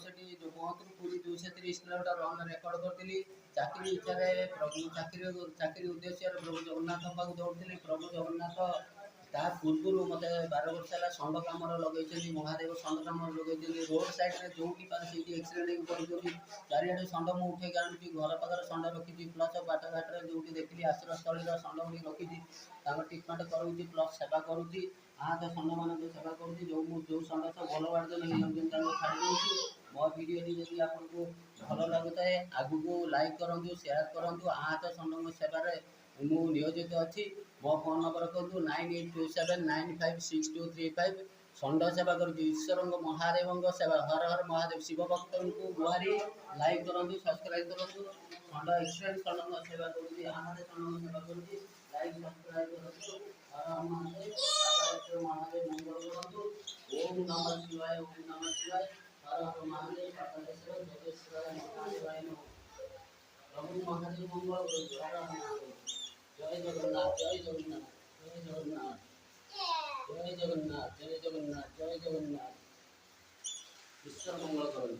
ସେଠି ଯେଉଁ ପହଞ୍ଚରୁ Puri 230 kilometre run record କରିଥିଲି। ଚାକିରି ଇଚ୍ଛାରେ ଚାକିରି ଉଦ୍ଦେଶ୍ୟରେ ପ୍ରଭୁ ଜଗନ୍ନାଥଙ୍କ ପାଖକୁ ଦୌଡ଼ିଥିଲି। ପ୍ରଭୁ ଜଗନ୍ନାଥ ତା ପୂର୍ବରୁ ମୋତେ 12 ବର୍ଷ ହେଲା ଷଣ୍ଢ କାମରେ ଲଗେଇଛନ୍ତି। ମହାଦେବ ଷଣ୍ଢ କାମରେ ଲଗେଇଛନ୍ତି। ରୋଡ଼ ସାଇଡ଼୍ରେ ଯେଉଁଠି ପାରେ ସେଇଠି ଏକ୍ସିଡେଣ୍ଟ ହେଇକି ପଡ଼ିଛନ୍ତି। ଚାରିଆଡ଼େ ଷଣ୍ଢ ମୁଁ ଉଠେଇକି ଆଣୁଛି। ଘର ପାଖରେ ଷଣ୍ଢ ରଖିଛି, ପ୍ଲସ୍ ବାଟଘାଟରେ ଯେଉଁଠି ଦେଖିଲି ଆଶ୍ରୟସ୍ଥଳୀର ଷଣ୍ଢ ବି ରଖିଛି। ତାଙ୍କ ଟ୍ରିଟମେଣ୍ଟ କରୁଛି, ପ୍ଲସ୍ ସେବା କରୁଛି। ଆହତ ଷଣ୍ଢମାନଙ୍କ ସେବା କରୁଛି। ଯେଉଁ ଷଣ୍ଢ ତ ଭଲ ବାର୍ଜନ ହେଇଯାଉଛନ୍ତି ତାଙ୍କୁ ଛାଡ଼ି ଦେଉଛି। ମୋ ଭିଡ଼ିଓଟି ଯଦି ଆପଣଙ୍କୁ ଭଲ ଲାଗୁଥାଏ ଆଗକୁ ଲାଇକ୍ କରନ୍ତୁ, ସେୟାର କରନ୍ତୁ। ଆହତ ଷଣ୍ଢଙ୍କ ସେବାରେ ମୁଁ ନିୟୋଜିତ ଅଛି। ମୋ ଫୋନ୍ ନମ୍ବର କୁହନ୍ତୁ 9827956235। ଷଣ୍ଢ ସେବା କରୁଛି। ଈଶ୍ୱରଙ୍କ ମହାଦେବଙ୍କ ସେବା। ହର ହର ମହାଦେବ। ଶିବ ଭକ୍ତଙ୍କୁ ଗୁହାରି। ଲାଇକ୍ କରନ୍ତୁ, ସବସ୍କ୍ରାଇବ୍ କରନ୍ତୁ। ଷଣ୍ଢ ଏକ୍ସିଡେଣ୍ଟ ଷଣ୍ଢଙ୍କ ସେବା କରୁଛି। ଆହତ ଷଣ୍ଢଙ୍କ ସେବା କରୁଛି। ଲାଇକ୍ ସବସ୍କ୍ରାଇବ୍ କରନ୍ତୁ। ହର ହର ମହାଦେବ। ମହାଦେବ ମଙ୍ଗଳ କରନ୍ତୁ। ଓମ୍ ନମଃ ଶିବାୟ, ଓମ୍ ନମଃ ଶିବାୟ। ହର ହର ମହାଦେବ। ବାବାଲେଶ୍ୱର ଯୋଗେଶ୍ୱର ମହାଦେବାୟ ନମଃ। ପ୍ରଭୁ ମହାଦେବ ମଙ୍ଗଳ କରନ୍ତୁ। ହର ହର ମହାଦେବ। ଜୟ ଜଗନ୍ନାଥ, ଜୟ ଜଗନ୍ନାଥ, ଜୟ ଜଗନ୍ନାଥ, ଜୟ ଜଗନ୍ନାଥ, ଜୟ ଜଗନ୍ନାଥ, ଜୟ ଜଗନ୍ନାଥ। ଈଶ୍ୱର ମଙ୍ଗଳ କରନ୍ତୁ।